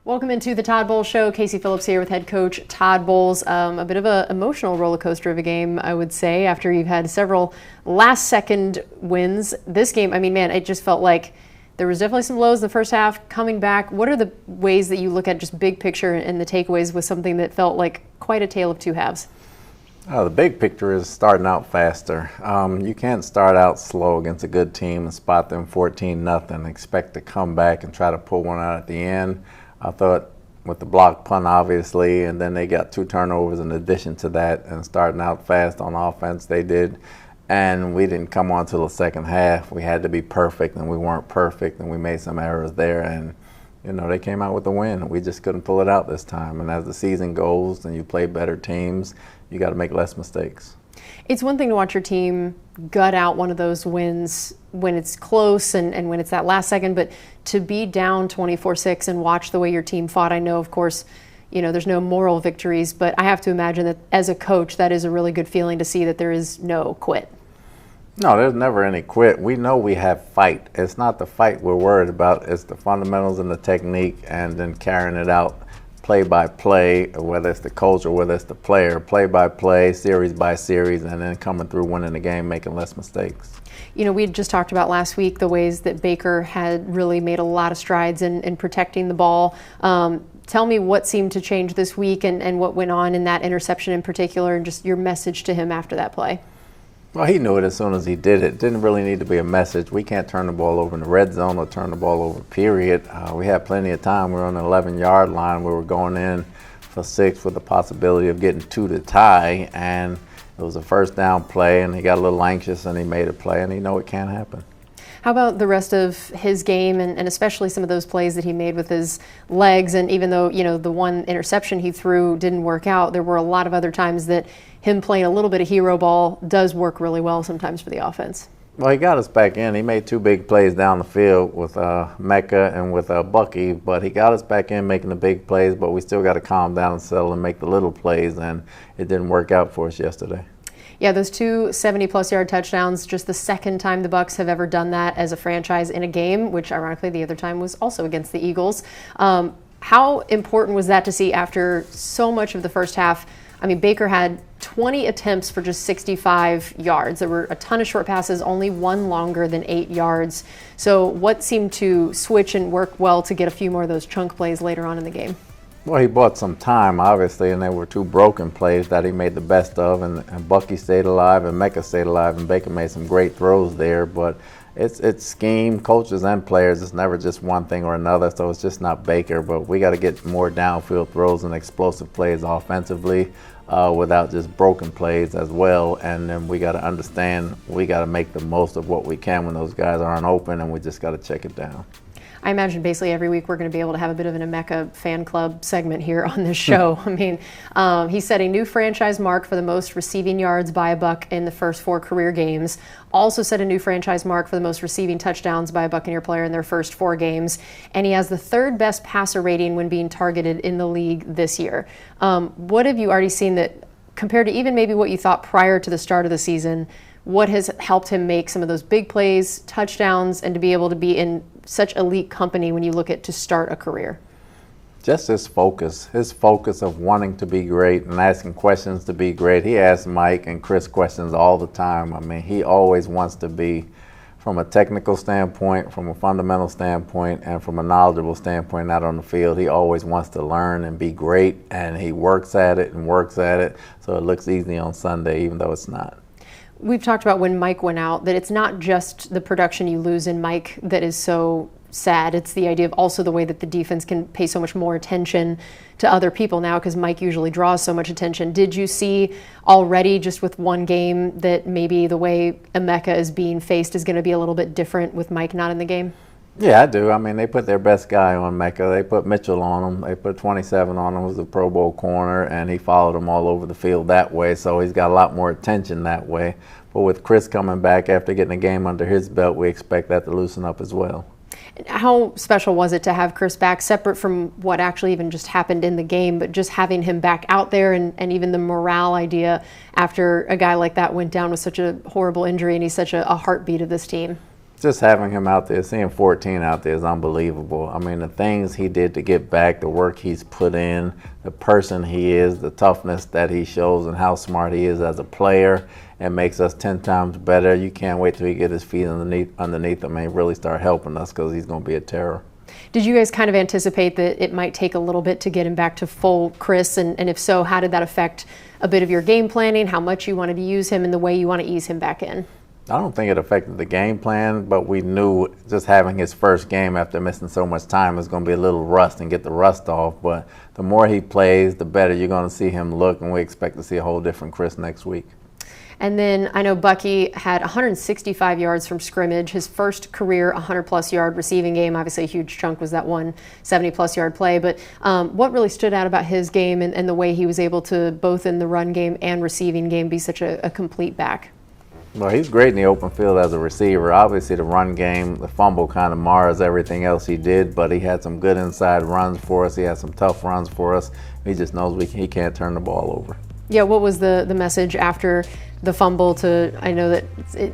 Welcome into the Todd Bowles Show. Casey Phillips here with head coach Todd Bowles. A bit of an emotional roller coaster of a game, I would say, after you've had several last-second wins. This game, I mean, man, it just felt like there was definitely some lows in the first half. Coming back, what are the ways that you look at just big picture and the takeaways with something that felt like quite a tale of two halves? The big picture is starting out faster. You can't start out slow against a good team and spot them 14-0, expect to come back and try to pull one out at the end. I thought with the block punt, obviously, and then they got 2 turnovers in addition to that, and starting out fast on offense, they did. And we didn't come on till the second half. We had to be perfect, and we weren't perfect, and we made some errors there. And, you know, they came out with the win. We just couldn't pull it out this time. And as the season goes and you play better teams, you got to make less mistakes. It's one thing to watch your team gut out one of those wins when it's close and when it's that last second, but to be down 24-6 and watch the way your team fought, I know, of course, you know, there's no moral victories, but I have to imagine that as a coach, that is a really good feeling to see that there is no quit. No, there's never any quit. We know we have fight. It's not the fight we're worried about. It's the fundamentals and the technique and then carrying it out play by play, whether it's the coach or whether it's the player, play by play, series by series, and then coming through winning the game, making less mistakes. You know, we had just talked about last week the ways that Baker had really made a lot of strides in protecting the ball. Tell me what seemed to change this week and what went on in that interception in particular, and just your message to him after that play. Well, he knew it as soon as he did it. Didn't really need to be a message. We can't turn the ball over in the red zone or turn the ball over, period. We had plenty of time. We were on the 11-yard line. We were going in for 6 with the possibility of getting 2 to tie, and it was a first down play, and he got a little anxious, and he made a play, and he knew it can't happen. How about the rest of his game and especially some of those plays that he made with his legs? And even though, you know, the one interception he threw didn't work out, there were a lot of other times that him playing a little bit of hero ball does work really well sometimes for the offense. Well, he got us back in. He made 2 big plays down the field with Emeka and with Bucky, but he got us back in making the big plays, but we still got to calm down and settle and make the little plays, and it didn't work out for us yesterday. Yeah, those 2 70-plus yard touchdowns, just the second time the Bucs have ever done that as a franchise in a game, which ironically the other time was also against the Eagles. How important was that to see after so much of the first half? I mean, Baker had 20 attempts for just 65 yards. There were a ton of short passes, only one longer than 8 yards. So what seemed to switch and work well to get a few more of those chunk plays later on in the game? Well, he bought some time, obviously, and there were 2 broken plays that he made the best of, and Bucky stayed alive and Emeka stayed alive, and Baker made some great throws there. But it's scheme, coaches and players. It's never just one thing or another, so it's just not Baker. But we got to get more downfield throws and explosive plays offensively without just broken plays as well. And then we got to understand we got to make the most of what we can when those guys aren't open, and we just got to check it down. I imagine basically every week we're going to be able to have a bit of an Emeka fan club segment here on this show. I mean, he set a new franchise mark for the most receiving yards by a Buck in the first 4 career games. Also set a new franchise mark for the most receiving touchdowns by a Buccaneer player in their first 4 games. And he has the 3rd best passer rating when being targeted in the league this year. What have you already seen that, compared to even maybe what you thought prior to the start of the season, what has helped him make some of those big plays, touchdowns, and to be able to be in such elite company when you look at to start a career? Just his focus of wanting to be great and asking questions to be great. He asks Mike and Chris questions all the time. I mean, he always wants to be, from a technical standpoint, from a fundamental standpoint, and from a knowledgeable standpoint out on the field. He always wants to learn and be great, and he works at it, so it looks easy on Sunday, even though it's not. We've talked about when Mike went out that it's not just the production you lose in Mike that is so sad. It's the idea of also the way that the defense can pay so much more attention to other people now because Mike usually draws so much attention. Did you see already just with one game that maybe the way Emeka is being faced is going to be a little bit different with Mike not in the game? Yeah, I do. I mean, they put their best guy on Emeka. They put Mitchell on him. They put 27 on him, who was a Pro Bowl corner, and he followed them all over the field that way. So he's got a lot more attention that way. But with Chris coming back after getting a game under his belt, we expect that to loosen up as well. How special was it to have Chris back, separate from what actually even just happened in the game, but just having him back out there and even the morale idea after a guy like that went down with such a horrible injury and he's such a heartbeat of this team? Just having him out there, seeing 14 out there is unbelievable. I mean, the things he did to get back, the work he's put in, the person he is, the toughness that he shows, and how smart he is as a player, it makes us 10 times better. You can't wait till he get his feet underneath him and really start helping us, because he's going to be a terror. Did you guys kind of anticipate that it might take a little bit to get him back to full Chris? And if so, how did that affect a bit of your game planning, how much you wanted to use him, and the way you want to ease him back in? I don't think it affected the game plan, but we knew just having his first game after missing so much time is going to be a little rust and get the rust off. But the more he plays, the better you're going to see him look, and we expect to see a whole different Chris next week. And then I know Bucky had 165 yards from scrimmage, his first career 100-plus yard receiving game. Obviously, a huge chunk was that one 70-plus yard play. But what really stood out about his game and the way he was able to, both in the run game and receiving game, be such a complete back? Well, he's great in the open field as a receiver. Obviously, the run game, the fumble kind of mars everything else he did, but he had some good inside runs for us. He had some tough runs for us. He just knows he can't turn the ball over. Yeah, what was the message after the fumble I know that,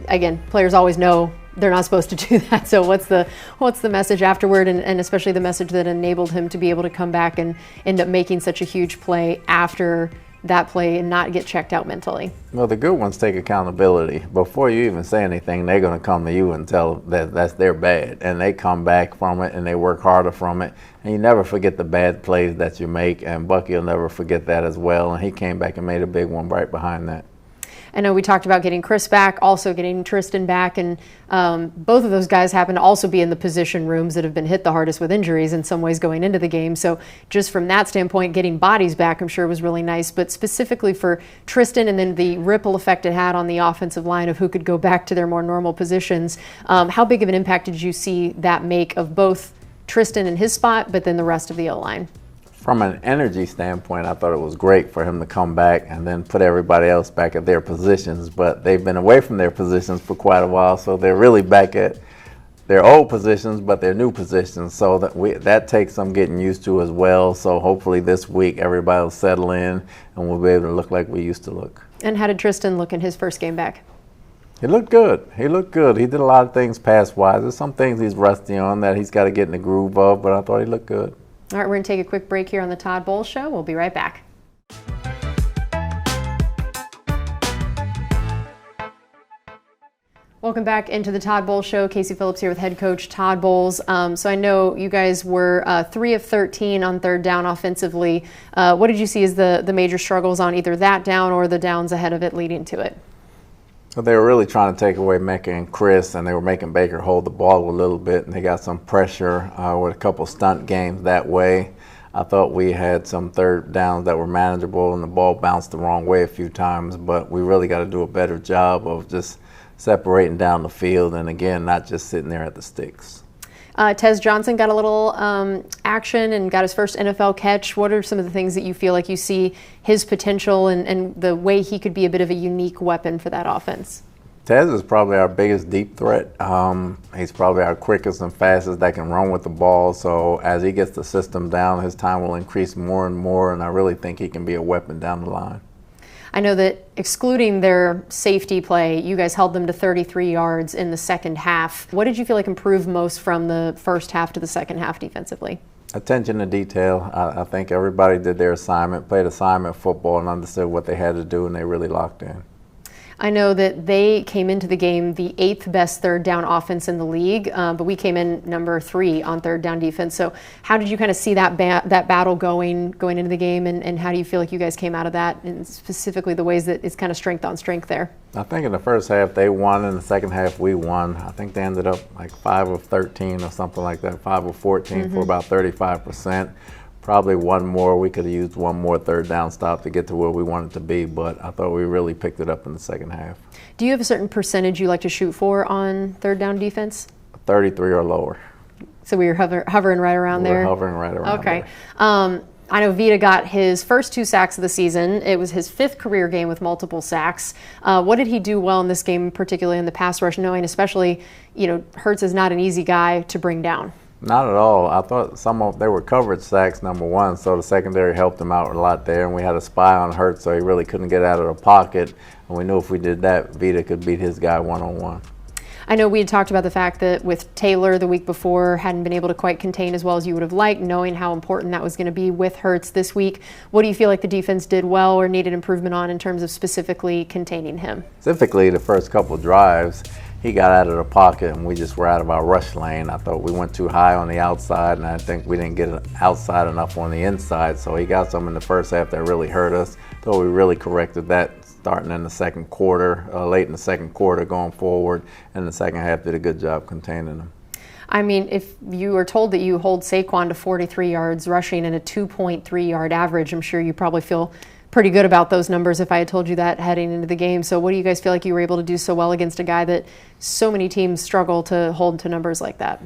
again, players always know they're not supposed to do that. So what's the message afterward, and especially the message that enabled him to be able to come back and end up making such a huge play after that play and not get checked out mentally? Well, the good ones take accountability. Before you even say anything, they're going to come to you and tell that that's their bad, and they come back from it and they work harder from it. And you never forget the bad plays that you make, and Bucky will never forget that as well. And he came back and made a big one right behind that. I know we talked about getting Chris back, also getting Tristan back, and both of those guys happen to also be in the position rooms that have been hit the hardest with injuries in some ways going into the game. So just from that standpoint, getting bodies back, I'm sure was really nice. But specifically for Tristan, and then the ripple effect it had on the offensive line of who could go back to their more normal positions, how big of an impact did you see that make of both Tristan in his spot, but then the rest of the O-line? From an energy standpoint, I thought it was great for him to come back and then put everybody else back at their positions. But they've been away from their positions for quite a while, so they're really back at their old positions, but their new positions. So that takes some getting used to as well. So hopefully this week everybody will settle in and we'll be able to look like we used to look. And how did Tristan look in his first game back? He looked good. He looked good. He did a lot of things pass-wise. There's some things he's rusty on that he's got to get in the groove of, but I thought he looked good. All right, we're going to take a quick break here on the Todd Bowles Show. We'll be right back. Welcome back into the Todd Bowles Show. Casey Phillips here with head coach Todd Bowles. So I know you guys were 3 of 13 on third down offensively. What did you see as the major struggles on either that down or the downs ahead of it leading to it? So they were really trying to take away Emeka and Chris, and they were making Baker hold the ball a little bit, and they got some pressure with a couple stunt games that way. I thought we had some third downs that were manageable, and the ball bounced the wrong way a few times, but we really got to do a better job of just separating down the field, and again, not just sitting there at the sticks. Tez Johnson got a little action and got his first NFL catch. What are some of the things that you feel like you see his potential and the way he could be a bit of a unique weapon for that offense? Tez is probably our biggest deep threat. He's probably our quickest and fastest that can run with the ball. So as he gets the system down, his time will increase more and more, and I really think he can be a weapon down the line. I know that excluding their safety play, you guys held them to 33 yards in the second half. What did you feel like improved most from the first half to the second half defensively? Attention to detail. I think everybody did their assignment, played assignment football, and understood what they had to do, and they really locked in. I know that they came into the game the 8th best third down offense in the league, but we came in number 3 on third down defense. So how did you kind of see that battle going into the game, and how do you feel like you guys came out of that, and specifically the ways that it's kind of strength on strength there? I think in the first half they won, in the second half we won. I think they ended up like 5 of 13 or something like that, 5 of 14 for about 35%. Probably one more. We could have used one more third down stop to get to where we wanted to be, but I thought we really picked it up in the second half. Do you have a certain percentage you like to shoot for on third down defense? 33 or lower. So we were hovering right around there? We're hovering right around there. Okay. I know Vita got his first 2 sacks of the season. It was his 5th career game with multiple sacks. What did he do well in this game, particularly in the pass rush, knowing especially, Hurts is not an easy guy to bring down? Not at all. I thought they were coverage sacks, number one, so the secondary helped him out a lot there, and we had a spy on Hurts, so he really couldn't get out of the pocket, and we knew if we did that, Vita could beat his guy one-on-one. I know we had talked about the fact that with Taylor the week before hadn't been able to quite contain as well as you would have liked, knowing how important that was going to be with Hurts this week. What do you feel like the defense did well or needed improvement on in terms of specifically containing him? Specifically, the first couple of drives, he got out of the pocket and we just were out of our rush lane. I thought we went too high on the outside, and I think we didn't get it outside enough on the inside. So he got some in the first half that really hurt us. Though we really corrected that starting in the second quarter, late in the second quarter going forward, and the second half did a good job containing them. I mean, if you are told that you hold Saquon to 43 yards rushing and a 2.3 yard average, I'm sure you probably feel pretty good about those numbers if I had told you that heading into the game. So what do you guys feel like you were able to do so well against a guy that so many teams struggle to hold to numbers like that?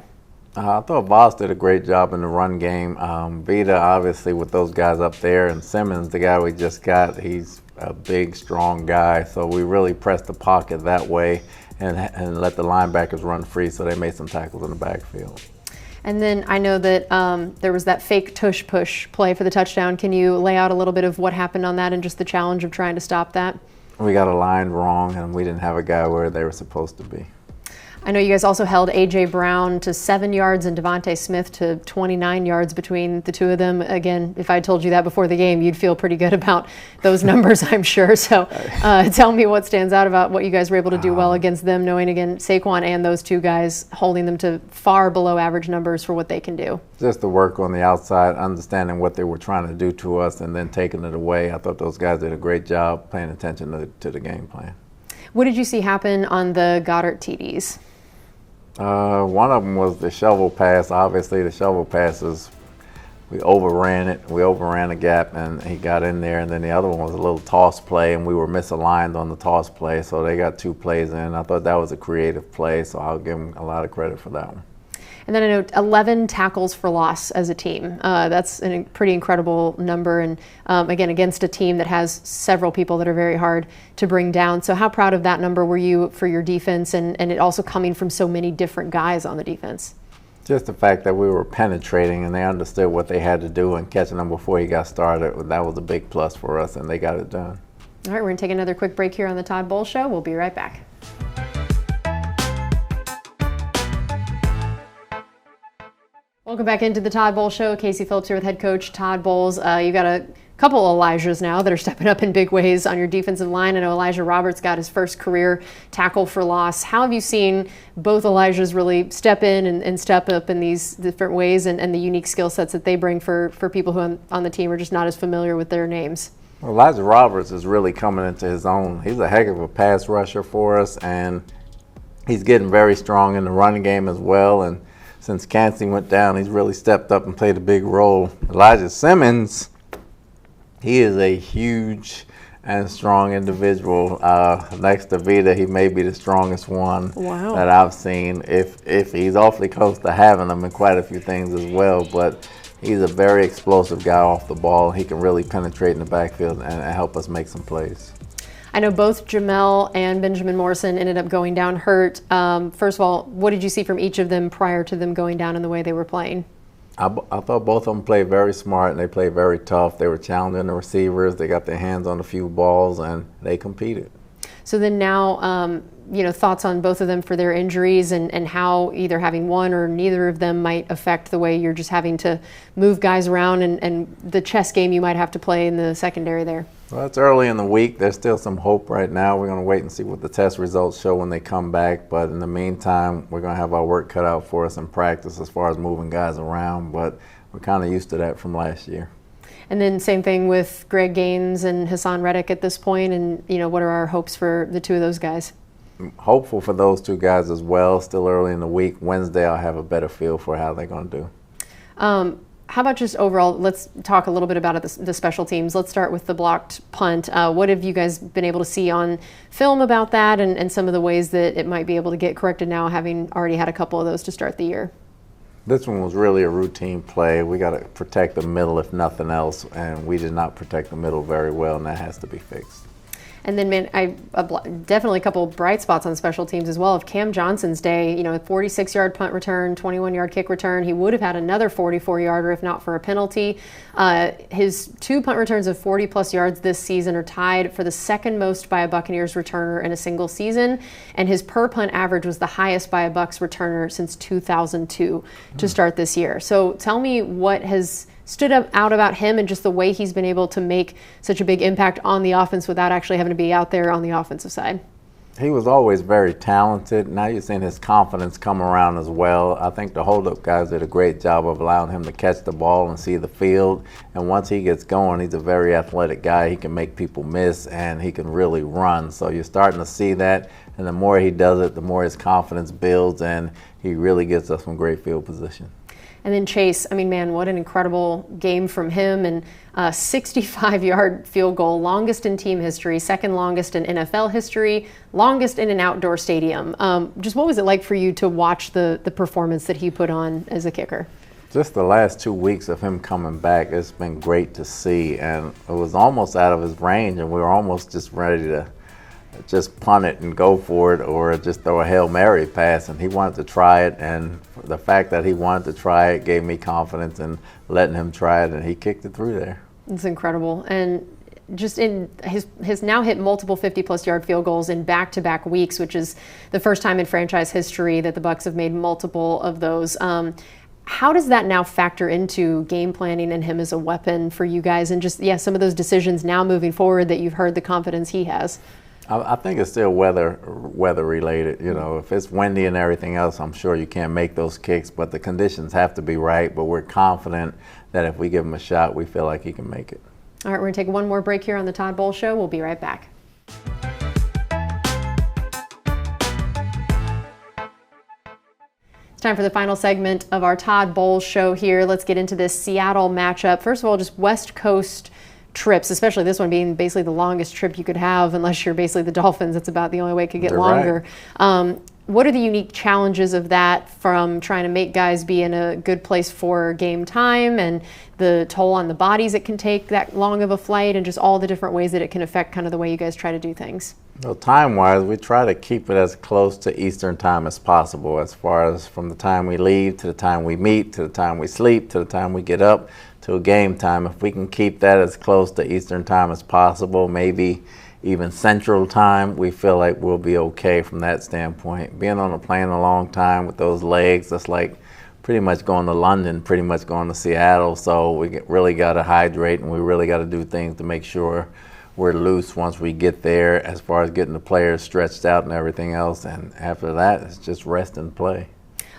I thought Voss did a great job in the run game. Vita, obviously, with those guys up there, and Simmons, the guy we just got, he's a big, strong guy. So we really pressed the pocket that way and let the linebackers run free, so they made some tackles in the backfield. And then I know that there was that fake tush push play for the touchdown. Can you lay out a little bit of what happened on that and just the challenge of trying to stop that? We got aligned wrong, and we didn't have a guy where they were supposed to be. I know you guys also held A.J. Brown to 7 yards and Devontae Smith to 29 yards between the two of them. Again, if I told you that before the game, you'd feel pretty good about those numbers, I'm sure. So tell me what stands out about what you guys were able to do well against them, knowing, again, Saquon and those two guys holding them to far below average numbers for what they can do. Just the work on the outside, understanding what they were trying to do to us, and then taking it away. I thought those guys did a great job paying attention to the game plan. What did you see happen on the Goddard TDs? One of them was the shovel pass. Obviously, the shovel passes, we overran it. We overran the gap, and he got in there. And then the other one was a little toss play, and we were misaligned on the toss play. So they got 2 plays in. I thought that was a creative play, so I'll give them a lot of credit for that one. And then I know 11 tackles for loss as a team. That's a pretty incredible number. And again, against a team that has several people that are very hard to bring down. So how proud of that number were you for your defense, and it also coming from so many different guys on the defense? Just the fact that we were penetrating and they understood what they had to do and catching them before he got started, that was a big plus for us, and they got it done. All right, we're going to take another quick break here on the Todd Bowles Show. We'll be right back. Welcome back into the Todd Bowles Show. Casey Phillips here with head coach Todd Bowles. You got a couple Elijahs now that are stepping up in big ways on your defensive line. I know Elijah Roberts got his first career tackle for loss. How have you seen both Elijahs really step in and step up in these different ways and the unique skill sets that they bring for people who on the team are just not as familiar with their names? Well, Elijah Roberts is really coming into his own. He's a heck of a pass rusher for us, and he's getting very strong in the running game as well. And since Cansey went down, he's really stepped up and played a big role. Elijah Simmons, he is a huge and strong individual. Next to Vita, he may be the strongest one that I've seen. If he's awfully close to having them in quite a few things as well, but he's a very explosive guy off the ball. He can really penetrate in the backfield and help us make some plays. I know both Jamel and Benjamin Morrison ended up going down hurt. First of all, what did you see from each of them prior to them going down in the way they were playing? I thought both of them played very smart and they played very tough. They were challenging the receivers. They got their hands on a few balls and they competed. So then now, thoughts on both of them for their injuries and how either having one or neither of them might affect the way you're just having to move guys around and the chess game you might have to play in the secondary there. Well, it's early in the week. There's still some hope right now. We're going to wait and see what the test results show when they come back. But in the meantime, we're going to have our work cut out for us in practice as far as moving guys around. But we're kind of used to that from last year. And then same thing with Greg Gaines and Hassan Reddick at this point. And, what are our hopes for the two of those guys? Hopeful for those two guys as well. Still early in the week. Wednesday, I'll have a better feel for how they're going to do. How about just overall, let's talk a little bit about the special teams. Let's start with the blocked punt. What have you guys been able to see on film about that and some of the ways that it might be able to get corrected now, having already had a couple of those to start the year? This one was really a routine play. We got to protect the middle if nothing else, and we did not protect the middle very well, and that has to be fixed. And then, man, definitely a couple bright spots on special teams as well. Of Cam Johnson's day, a 46-yard punt return, 21-yard kick return, he would have had another 44-yarder if not for a penalty. His 2 punt returns of 40-plus yards this season are tied for the second most by a Buccaneers returner in a single season, and his per-punt average was the highest by a Bucs returner since 2002 to start this year. So tell me what has stood out about him and just the way he's been able to make such a big impact on the offense without actually having to be out there on the offensive side. He was always very talented. Now you're seeing his confidence come around as well. I think the hold-up guys did a great job of allowing him to catch the ball and see the field. And once he gets going, he's a very athletic guy. He can make people miss, and he can really run. So you're starting to see that. And the more he does it, the more his confidence builds, and he really gets us some great field position. And then Chase, man, what an incredible game from him, and a 65-yard field goal, longest in team history, second longest in NFL history, longest in an outdoor stadium. Just what was it like for you to watch the performance that he put on as a kicker? Just the last 2 weeks of him coming back, it's been great to see, and it was almost out of his range, and we were almost just ready to just punt it and go for it, or just throw a Hail Mary pass, and he wanted to try it, and the fact that he wanted to try it gave me confidence in letting him try it, and he kicked it through there. It's incredible. And just in his now hit multiple 50-plus yard field goals in back-to-back weeks, which is the first time in franchise history that the Bucs have made multiple of those. How does that now factor into game planning and him as a weapon for you guys, and just some of those decisions now moving forward that you've heard the confidence he has? I think it's still weather related. If it's windy and everything else, I'm sure you can't make those kicks, but the conditions have to be right. But we're confident that if we give him a shot, we feel like he can make it. All right, we're going to take one more break here on the Todd Bowles Show. We'll be right back. It's time for the final segment of our Todd Bowles Show here. Let's get into this Seattle matchup. First of all, just West Coast trips, especially this one being basically the longest trip you could have, unless you're basically the Dolphins. It's about the only way it could get longer. Right. What are the unique challenges of that, from trying to make guys be in a good place for game time, and the toll on the bodies it can take that long of a flight, and just all the different ways that it can affect kind of the way you guys try to do things? Well, time-wise, we try to keep it as close to Eastern time as possible, as far as from the time we leave to the time we meet, to the time we sleep, to the time we get up, to game time. If we can keep that as close to Eastern time as possible, maybe even Central time, we feel like we'll be okay from that standpoint. Being on a plane a long time with those legs, that's like pretty much going to London, pretty much going to Seattle. So we really got to hydrate, and we really got to do things to make sure we're loose once we get there, as far as getting the players stretched out and everything else. And after that, it's just rest and play.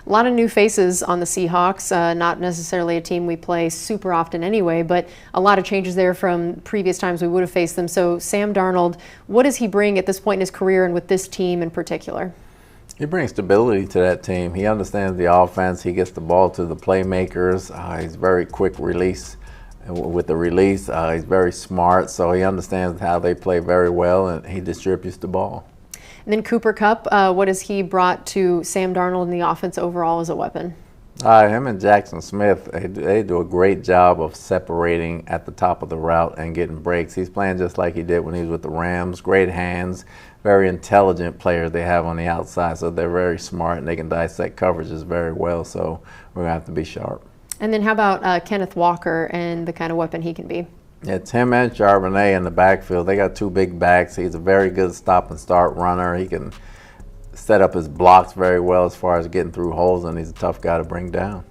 A lot of new faces on the Seahawks, not necessarily a team we play super often anyway, but a lot of changes there from previous times we would have faced them. So Sam Darnold, what does he bring at this point in his career and with this team in particular? He brings stability to that team. He understands the offense. He gets the ball to the playmakers. He's very quick release. With the release, he's very smart, so he understands how they play very well, and he distributes the ball. And then Cooper Kupp, what has he brought to Sam Darnold and the offense overall as a weapon? Him and Jackson Smith, they do a great job of separating at the top of the route and getting breaks. He's playing just like he did when he was with the Rams. Great hands, very intelligent players they have on the outside, so they're very smart and they can dissect coverages very well, so we're going to have to be sharp. And then how about Kenneth Walker and the kind of weapon he can be? It's him and Charbonnet in the backfield. They got two big backs. He's a very good stop and start runner. He can set up his blocks very well as far as getting through holes, and he's a tough guy to bring down.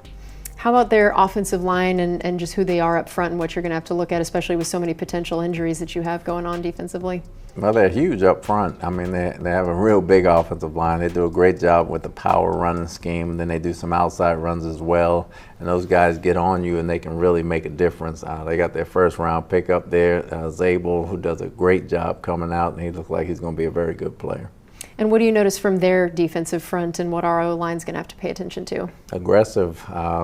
How about their offensive line and just who they are up front and what you're going to have to look at, especially with so many potential injuries that you have going on defensively? Well, they're huge up front. I mean, they have a real big offensive line. They do a great job with the power running scheme, and then they do some outside runs as well. And those guys get on you, and they can really make a difference. They got their first-round pick up there, Zabel, who does a great job coming out, and he looks like he's going to be a very good player. And what do you notice from their defensive front, and what our O-line's going to have to pay attention to? Aggressive,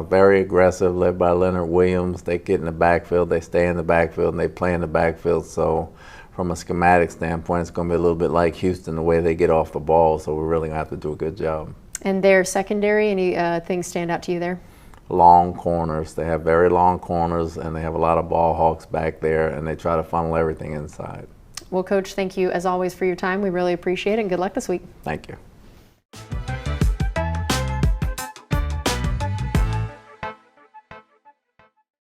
very aggressive, led by Leonard Williams. They get in the backfield, they stay in the backfield, and they play in the backfield. So from a schematic standpoint, it's going to be a little bit like Houston, the way they get off the ball. So we're really going to have to do a good job. And their secondary, any things stand out to you there? Long corners. They have very long corners, and they have a lot of ball hawks back there, and they try to funnel everything inside. Well, Coach, thank you as always for your time. We really appreciate it, and good luck this week. Thank you.